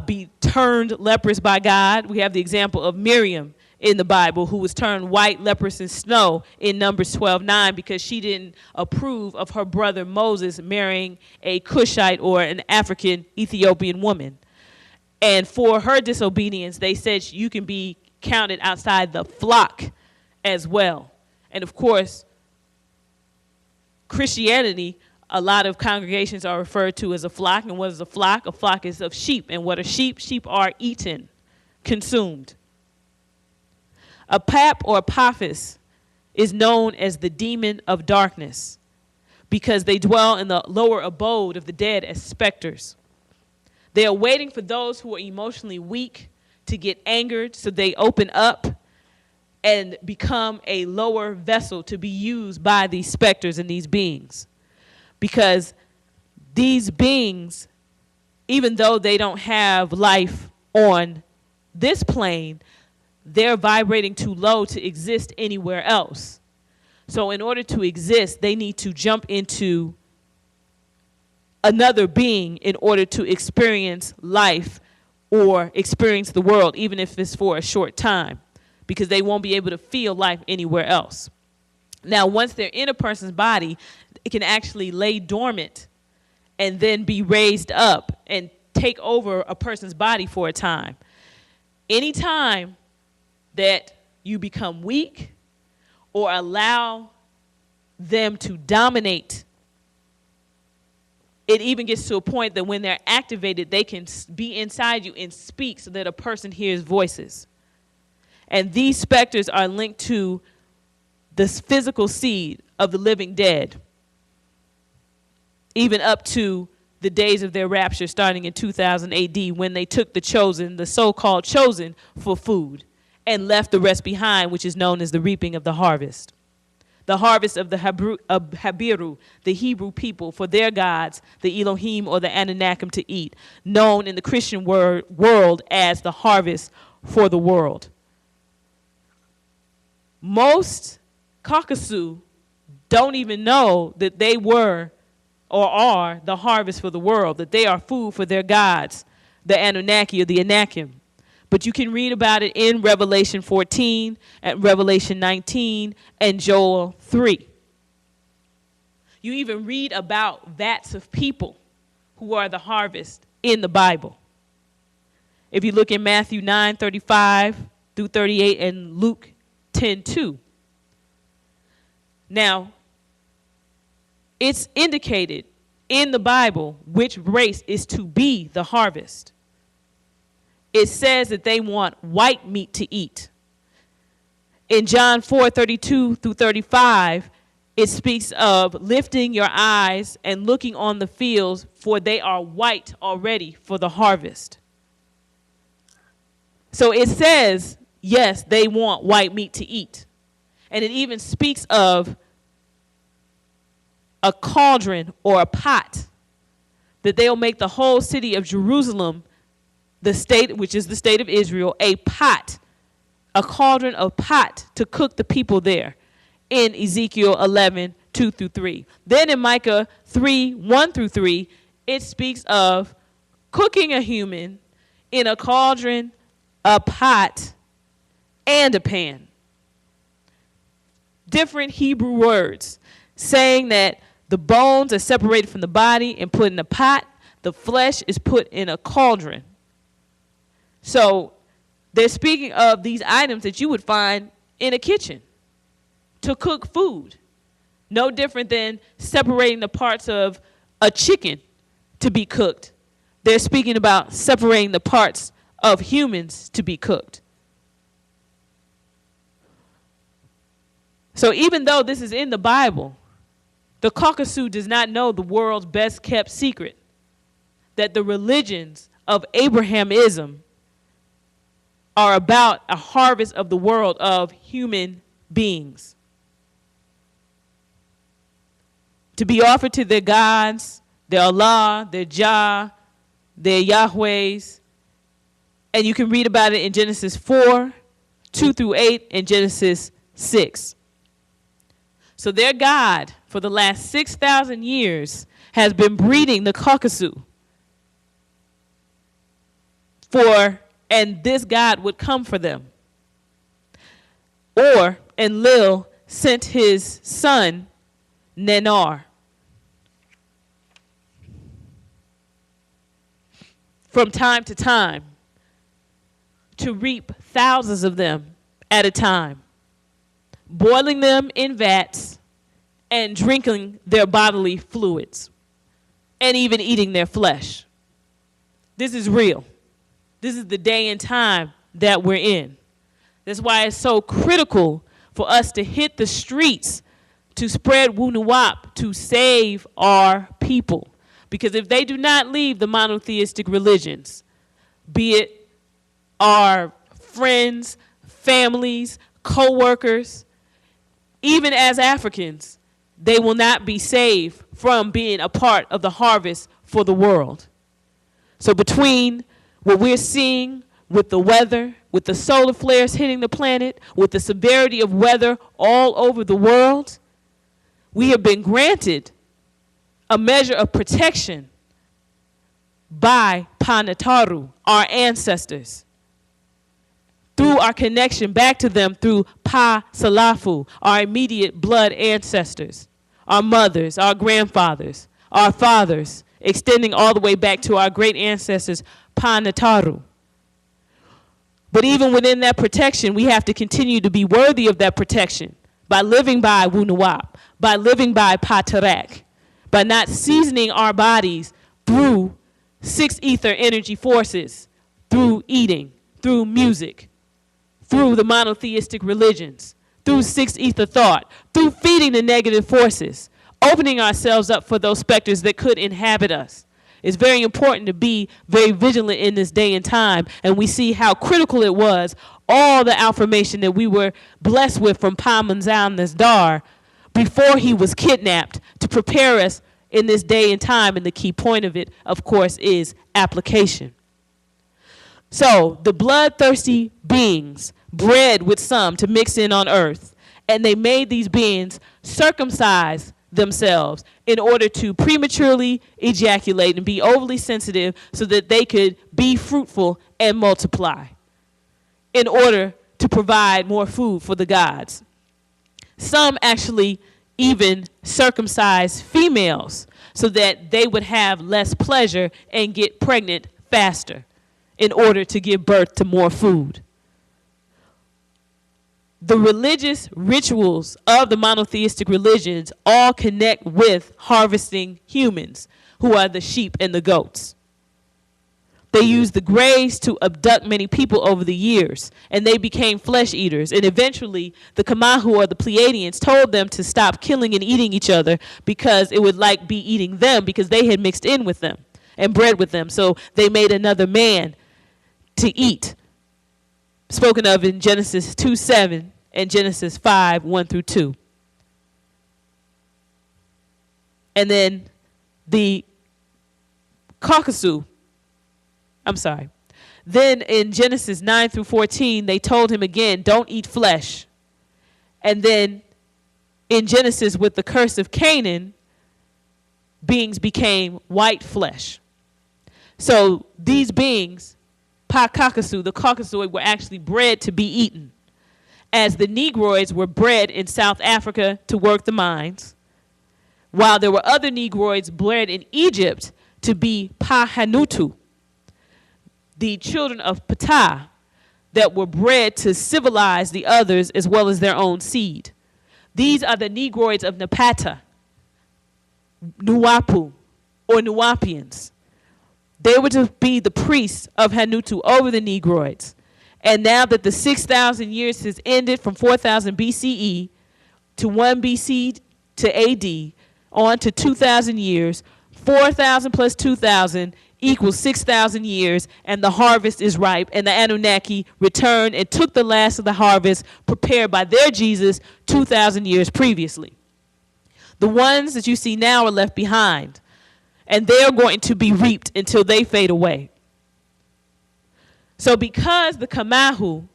be turned leprous by God? We have the example of Miriam in the Bible, who was turned white, leprous, in snow in Numbers 12:9 because she didn't approve of her brother Moses marrying a Cushite or an African Ethiopian woman. And for her disobedience, they said you can be counted outside the flock as well. And of course, Christianity, a lot of congregations are referred to as a flock. And what is a flock? A flock is of sheep. And what are sheep? Sheep are eaten, consumed. A pap or apophis is known as the demon of darkness because they dwell in the lower abode of the dead as specters. They are waiting for those who are emotionally weak to get angered, so they open up and become a lower vessel to be used by these specters and these beings. Because these beings, even though they don't have life on this plane, they're vibrating too low to exist anywhere else. So in order to exist, they need to jump into another being in order to experience life or experience the world, even if it's for a short time, because they won't be able to feel life anywhere else. Now, once they're in a person's body, it can actually lay dormant and then be raised up and take over a person's body for a time. Anytime that you become weak or allow them to dominate, it even gets to a point that when they're activated, they can be inside you and speak so that a person hears voices. And these specters are linked to this physical seed of the living dead, even up to the days of their rapture starting in 2000 AD when they took the chosen, the so-called chosen, for food and left the rest behind, which is known as the reaping of the harvest. The harvest of the Habiru, the Hebrew people, for their gods, the Elohim or the Ananakim to eat, known in the Christian world as the harvest for the world. Most Caucasus don't even know that they were or are the harvest for the world, that they are food for their gods, the Anunnaki or the Anakim. But you can read about it in Revelation 14, and Revelation 19, and Joel 3. You even read about vats of people who are the harvest in the Bible. If you look in Matthew 9:35 through 38 and Luke 10:2. Now, it's indicated in the Bible which race is to be the harvest. It says that they want white meat to eat. In John 4:32 through 35, it speaks of lifting your eyes and looking on the fields, for they are white already for the harvest. So it says, yes, they want white meat to eat. And it even speaks of a cauldron or a pot that they'll make the whole city of Jerusalem the state, which is the state of Israel, a pot, a cauldron, a pot to cook the people there in Ezekiel 11, 2 through 3. Then in Micah 3, 1 through 3, it speaks of cooking a human in a cauldron, a pot, and a pan. Different Hebrew words saying that the bones are separated from the body and put in a pot. The flesh is put in a cauldron. So they're speaking of these items that you would find in a kitchen to cook food. No different than separating the parts of a chicken to be cooked. They're speaking about separating the parts of humans to be cooked. So even though this is in the Bible, the Caucasus does not know the world's best kept secret, that the religions of Abrahamism are about a harvest of the world of human beings to be offered to their gods, their Allah, their Jah, their Yahwehs. And you can read about it in Genesis 4, 2 through 8, and Genesis 6. So their God, for the last 6,000 years, has been breeding the Caucasus and this God would come for them. Or Enlil sent his son, Nannar, from time to time to reap thousands of them at a time, boiling them in vats and drinking their bodily fluids and even eating their flesh. This is real. This is the day and time that we're in. That's why it's so critical for us to hit the streets to spread Wunuwap, to save our people. Because if they do not leave the monotheistic religions, be it our friends, families, co-workers, even as Africans, they will not be saved from being a part of the harvest for the world. So between what we're seeing with the weather, with the solar flares hitting the planet, with the severity of weather all over the world, we have been granted a measure of protection by Panataru, our ancestors, through our connection back to them through Pa Salafu, our immediate blood ancestors, our mothers, our grandfathers, our fathers, extending all the way back to our great ancestors, Panataru. But even within that protection, we have to continue to be worthy of that protection by living by Wunuwap, by living by Patarak, by not seasoning our bodies through six ether energy forces, through eating, through music, through the monotheistic religions, through six ether thought, through feeding the negative forces, opening ourselves up for those specters that could inhabit us. It's very important to be very vigilant in this day and time, and we see how critical it was, all the affirmation that we were blessed with from Pamanzal Nasdar before he was kidnapped to prepare us in this day and time, and the key point of it, of course, is application. So the bloodthirsty beings bred with some to mix in on earth, and they made these beings circumcise themselves in order to prematurely ejaculate and be overly sensitive so that they could be fruitful and multiply in order to provide more food for the gods. Some actually even circumcise females so that they would have less pleasure and get pregnant faster in order to give birth to more food. The religious rituals of the monotheistic religions all connect with harvesting humans, who are the sheep and the goats. They used the graves to abduct many people over the years, and they became flesh eaters. And eventually, the Kamahu, or the Pleiadians, told them to stop killing and eating each other because it would like be eating them because they had mixed in with them and bred with them. So they made another man to eat, spoken of in Genesis 2:7 and Genesis 5:1 through 2. And then the Then in Genesis 9 through 14, they told him again, don't eat flesh. And then in Genesis, with the curse of Canaan, beings became white flesh. So these beings, Pa-Kakasu, the Caucasoid, were actually bred to be eaten, as the Negroids were bred in South Africa to work the mines, while there were other Negroids bred in Egypt to be Pa-Hanutu, the children of Ptah, that were bred to civilize the others as well as their own seed. These are the Negroids of Napata, Nuapu, or Nuapians. They were to be the priests of Hanutu over the Negroids. And now that the 6,000 years has ended from 4,000 BCE to 1 BC to AD, on to 2,000 years, 4,000 plus 2,000 equals 6,000 years, and the harvest is ripe, and the Anunnaki returned and took the last of the harvest prepared by their Jesus 2,000 years previously. The ones that you see now are left behind, and they're going to be reaped until they fade away. So because the Kamahu,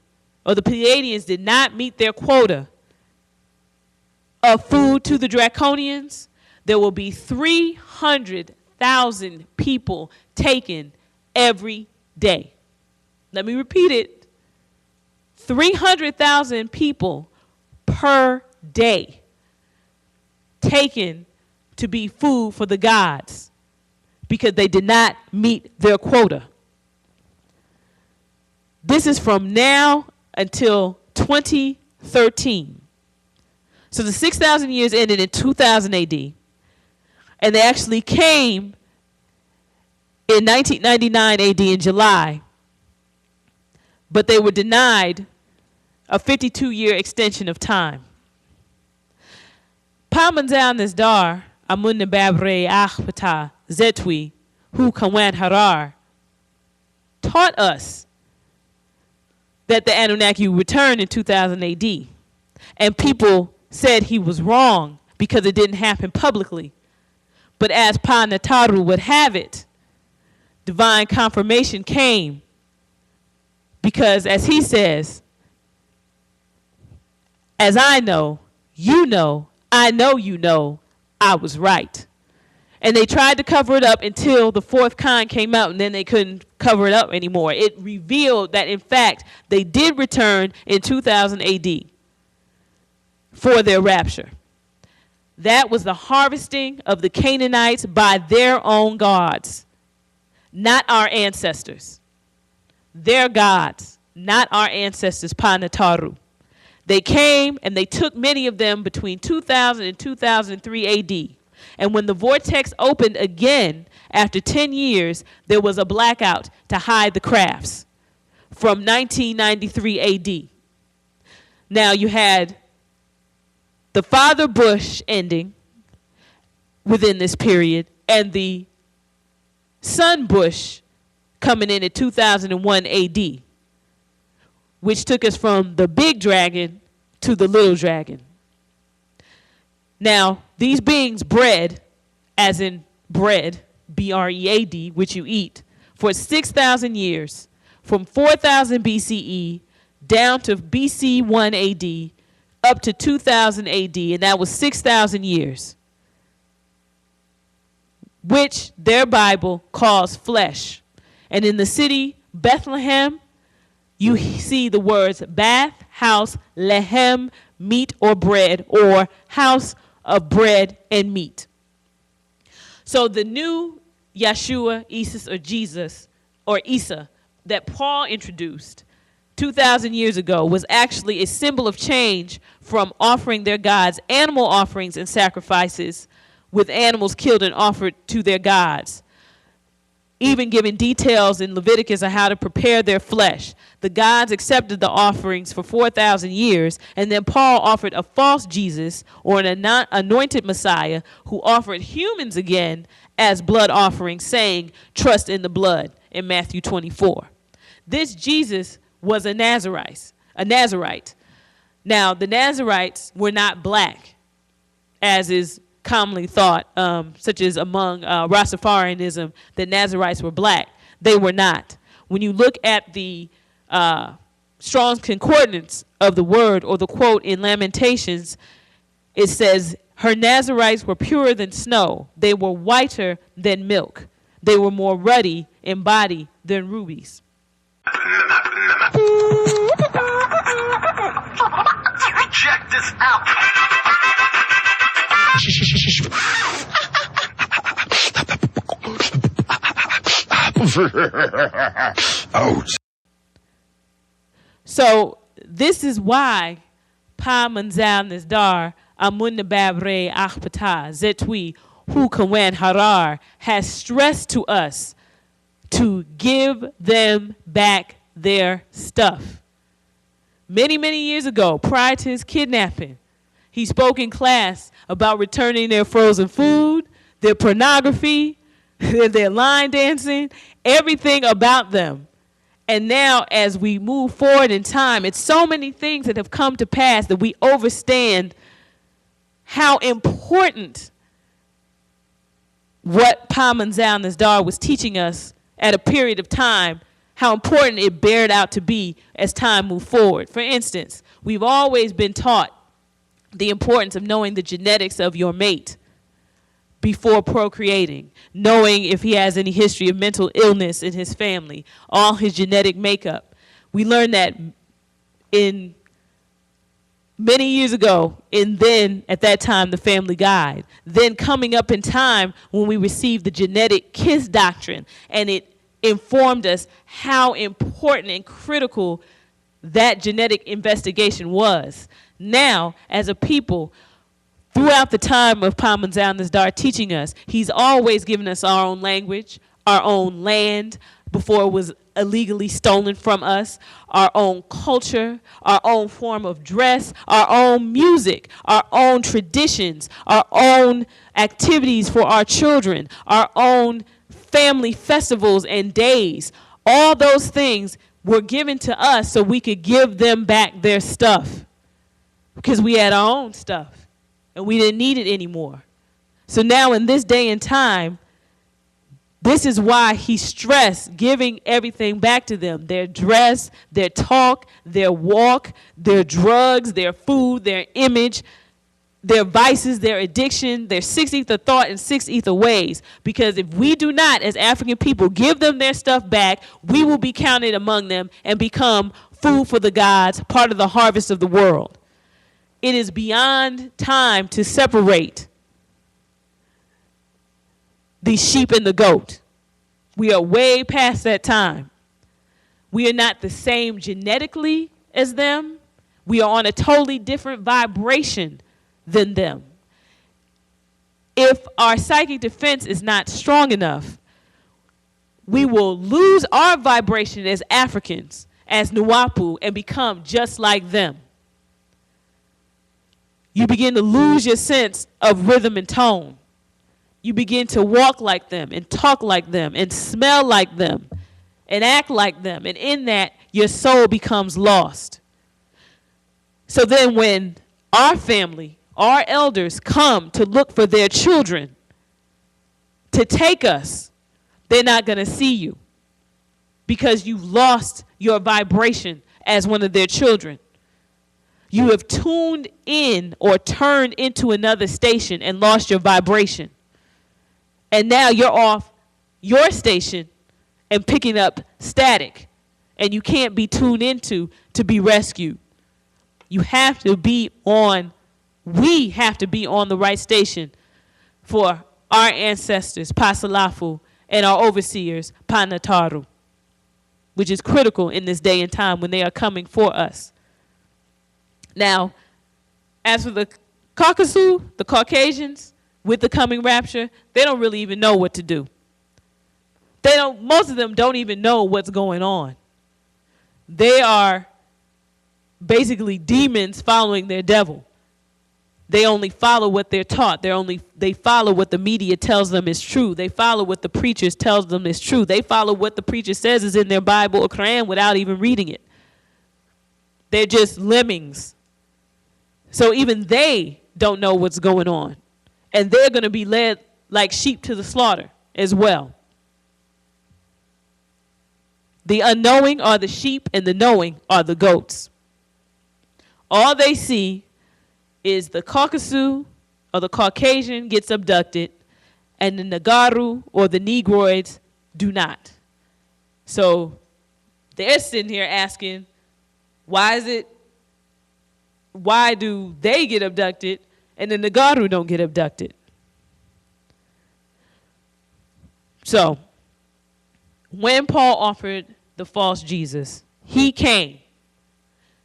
or the Pleiadians, did not meet their quota of food to the Draconians, there will be 300,000 people taken every day. Let me repeat it. 300,000 people per day taken to be food for the gods because they did not meet their quota. This is from now until 2013. So the 6,000 years ended in 2000 AD. And they actually came in 1999 AD in July, but they were denied a 52-year extension of time. Pamanzal Nasdar, Amun Nababre Ahpata Zetwi, Hu Kawan Harar, taught us that the Anunnaki returned in 2000 AD. And people said he was wrong because it didn't happen publicly. But as Pa Nataru would have it, divine confirmation came because, as he says, as I know, I know you know, I was right. And they tried to cover it up until the fourth kind came out, and then they couldn't cover it up anymore. It revealed that, in fact, they did return in 2000 AD for their rapture. That was the harvesting of the Canaanites by their own gods, not our ancestors. Their gods, not our ancestors, Pa-Nataru. They came and they took many of them between 2000 and 2003 AD. And when the vortex opened again after 10 years, there was a blackout to hide the crafts from 1993 AD. Now you had the Father Bush ending within this period, and the Son Bush coming in at 2001 AD, which took us from the big dragon to the little dragon. Now, these beings bred, as in bread, B-R-E-A-D, which you eat, for 6,000 years, from 4,000 BCE down to BC 1 AD, up to 2000 AD, and that was 6,000 years, which their Bible calls flesh. And in the city Bethlehem, you see the words bath, house, lehem, meat or bread, or house of bread and meat. So the new Yeshua, Isis, or Jesus, or Isa, that Paul introduced 2,000 years ago was actually a symbol of change from offering their gods animal offerings and sacrifices with animals killed and offered to their gods, even giving details in Leviticus on how to prepare their flesh. The gods accepted the offerings for 4,000 years, and then Paul offered a false Jesus, or an anointed Messiah, who offered humans again as blood offerings, saying, trust in the blood, in Matthew 24. This Jesus was a Nazarite. Now, the Nazarites were not black, as is commonly thought, such as among Rastafarianism, that Nazarites were black. They were not. When you look at the Strong's Concordance of the word, or the quote in Lamentations, it says, her Nazarites were purer than snow. They were whiter than milk. They were more ruddy in body than rubies. Check this out. Ouch. So this is why Pa Manzal Nizdar Amun Nababre Achpata Zetwi Hu Kawan Harar has stressed to us to give them back their stuff. Many, many years ago, prior to his kidnapping, he spoke in class about returning their frozen food, their pornography, their line dancing, everything about them. And now as we move forward in time, it's so many things that have come to pass that we understand how important what Pa Manzal Nizdar was teaching us at a period of time, how important it bared out to be as time moved forward. For instance, we've always been taught the importance of knowing the genetics of your mate before procreating, knowing if he has any history of mental illness in his family, all his genetic makeup. We learned that in many years ago, and then at that time, the Family Guide. Then coming up in time when we received the genetic KISS doctrine, and it informed us how important and critical that genetic investigation was. Now, as a people, throughout the time of Pa Manzal Nizdar teaching us, he's always given us our own language, our own land before it was illegally stolen from us, our own culture, our own form of dress, our own music, our own traditions, our own activities for our children, our own family festivals and days. All those things were given to us so we could give them back their stuff, because we had our own stuff and we didn't need it anymore. So now in this day and time, this is why he stressed giving everything back to them: their dress, their talk, their walk, their drugs, their food, their image, their vices, their addiction, their six ether thought and six ether ways. Because if we do not, as African people, give them their stuff back, we will be counted among them and become food for the gods, part of the harvest of the world. It is beyond time to separate the sheep and the goat. We are way past that time. We are not the same genetically as them. We are on a totally different vibration than them. If our psychic defense is not strong enough, we will lose our vibration as Africans, as Nuapu, and become just like them. You begin to lose your sense of rhythm and tone. You begin to walk like them and talk like them and smell like them and act like them. And in that, your soul becomes lost. So then when our family, our elders come to look for their children to take us, they're not going to see you because you've lost your vibration as one of their children. You have tuned in or turned into another station and lost your vibration. And now you're off your station and picking up static. And you can't be tuned into to be rescued. You have to be on, we have to be on the right station for our ancestors, Pasalafu, and our overseers, Panataru, which is critical in this day and time when they are coming for us. Now, as for the Caucasus, the Caucasians, with the coming rapture, they don't really even know what to do. Most of them don't even know what's going on. They are basically demons following their devil. They only follow what they're taught. They follow what the media tells them is true. They follow what the preachers tells them is true. They follow what the preacher says is in their Bible or Quran without even reading it. They're just lemmings. So even they don't know what's going on. And they're going to be led like sheep to the slaughter as well. The unknowing are the sheep, and the knowing are the goats. All they see is the Caucasus or the Caucasian gets abducted, and the Nagaru or the Negroids do not. So they're sitting here asking, why do they get abducted and the Nagaru don't get abducted? So when Paul offered the false Jesus, he came.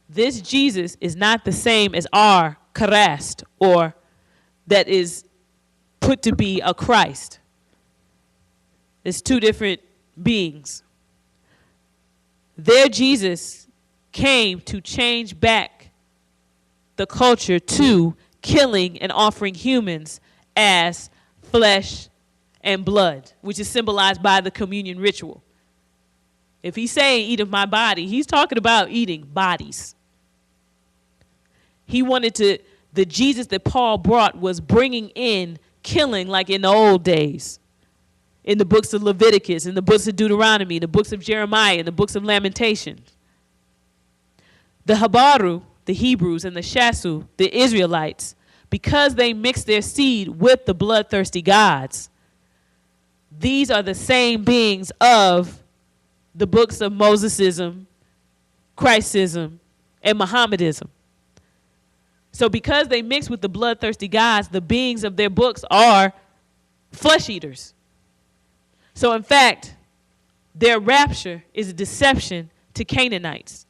This Jesus is not the same as our Christ, or that is put to be a Christ. It's two different beings. Their Jesus came to change back the culture to killing and offering humans as flesh and blood, which is symbolized by the communion ritual. If he's saying eat of my body, he's talking about eating bodies. He wanted to, the Jesus that Paul brought was bringing in killing like in the old days. In the books of Leviticus, in the books of Deuteronomy, the books of Jeremiah, in the books of Lamentations. The Habaru, the Hebrews, and the Shasu, the Israelites, because they mixed their seed with the bloodthirsty gods, these are the same beings of the books of Mosesism, Christism, and Mohammedism. So because they mix with the bloodthirsty gods, the beings of their books are flesh eaters. So in fact, their rapture is a deception to Canaanites.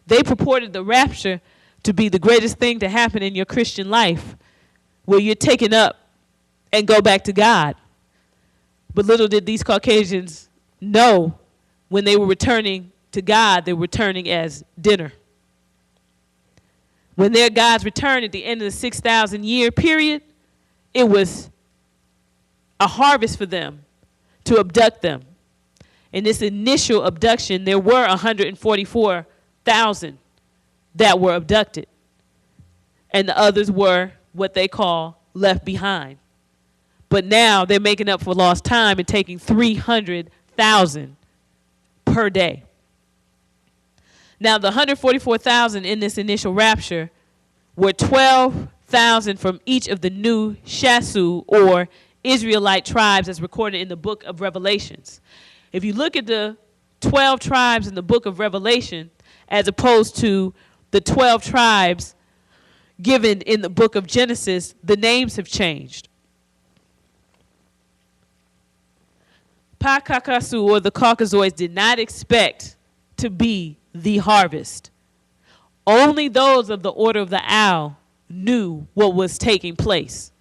They purported the rapture to be the greatest thing to happen in your Christian life, where you're taken up and go back to God. But little did these Caucasians know, when they were returning to God, they were returning as dinner. When their gods returned at the end of the 6,000 year period, it was a harvest for them to abduct them. In this initial abduction, there were 144,000 that were abducted. And the others were what they call left behind. But now they're making up for lost time and taking 300,000 per day. Now the 144,000 in this initial rapture were 12,000 from each of the new Shasu or Israelite tribes as recorded in the book of Revelations. If you look at the 12 tribes in the book of Revelation as opposed to the 12 tribes given in the book of Genesis, the names have changed. Pakakasu or the Caucasoids did not expect to be the harvest. Only those of the Order of the Owl knew what was taking place.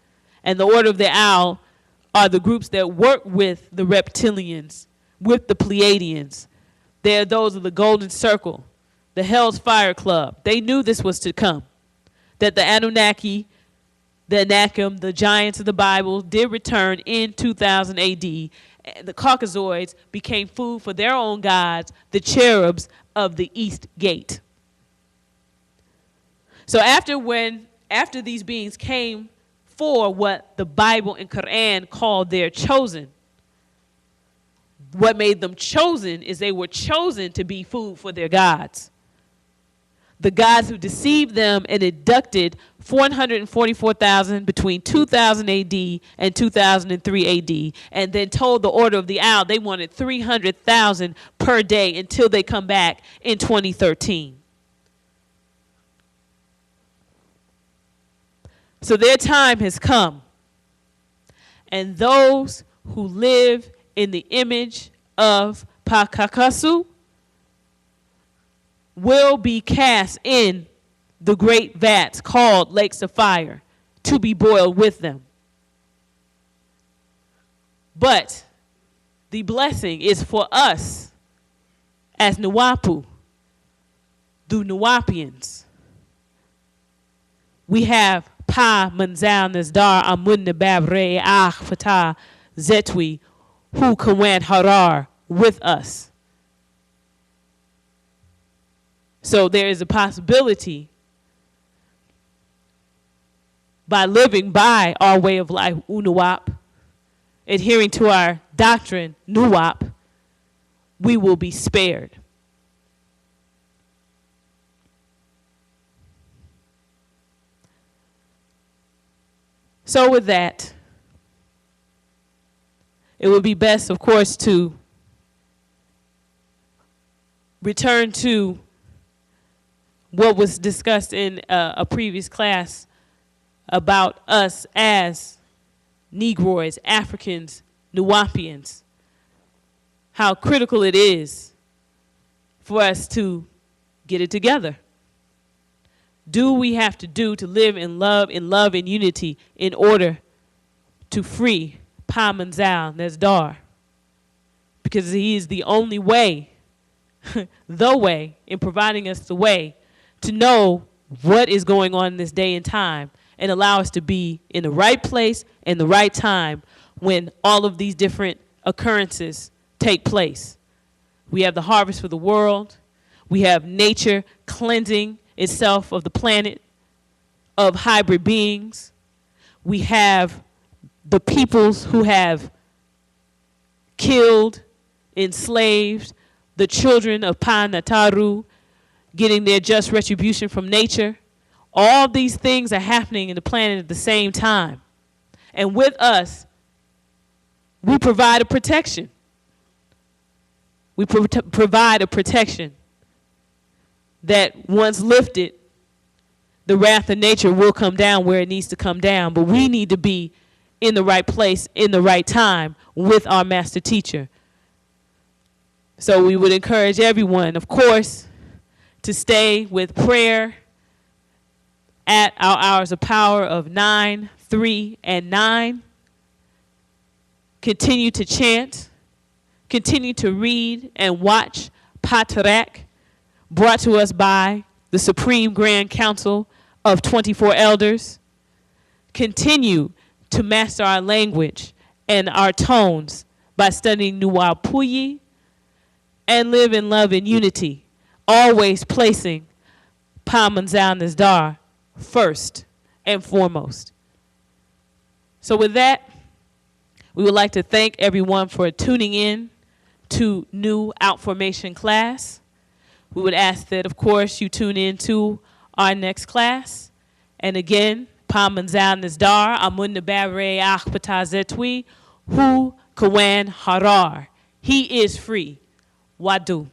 And the Order of the Owl are the groups that work with the reptilians, with the Pleiadians. They're those of the Golden Circle, the Hell's Fire Club. They knew this was to come, that the Anunnaki, the Anakim, the giants of the Bible did return in 2000 AD. And the Caucasoids became food for their own gods, the cherubs of the East Gate. So after these beings came for what the Bible and Quran called their chosen, what made them chosen is they were chosen to be food for their gods. The gods who deceived them and abducted 444,000 between 2000 AD and 2003 AD, and then told the Order of the Owl they wanted 300,000 per day until they come back in 2013. So their time has come. And those who live in the image of Pakakasu will be cast in the great vats called lakes of fire to be boiled with them. But the blessing is for us as Nuwapu, the Nuwapians. We have Pa Manzal Nazdar Amun Nabab Re Ah Fatah Zetwi Hu Kawan Harar with us. So there is a possibility by living by our way of life, Unuwap, adhering to our doctrine, Nuwap, we will be spared. So with that, it would be best, of course, to return to what was discussed in a previous class about us as Negroids, Africans, Nuwapians, how critical it is for us to get it together. Do we have to do to live in love and unity in order to free Pamanzal Nezdar? Because he is the only way, the way, in providing us the way to know what is going on in this day and time and allow us to be in the right place and the right time when all of these different occurrences take place. We have the harvest for the world. We have nature cleansing itself of the planet, of hybrid beings. We have the peoples who have killed, enslaved the children of Panataru, getting their just retribution from nature. All these things are happening in the planet at the same time. And with us, we provide a protection. We provide a protection that once lifted, the wrath of nature will come down where it needs to come down. But we need to be in the right place, in the right time with our master teacher. So we would encourage everyone, of course, to stay with prayer at our hours of power of 9, 3, and 9. Continue to chant. Continue to read and watch Patarak, brought to us by the Supreme Grand Council of 24 Elders. Continue to master our language and our tones by studying Nuwapuyi, and live in love and unity, always placing Pamanzal Nezdar first and foremost. So with that, we would like to thank everyone for tuning in to New Outformation class. We would ask that, of course, you tune in to our next class. And again, Pamanzal Nezdar, Amun Nababre Akhpatazetwi, Hu Kawan Harar. He is free. Wadu.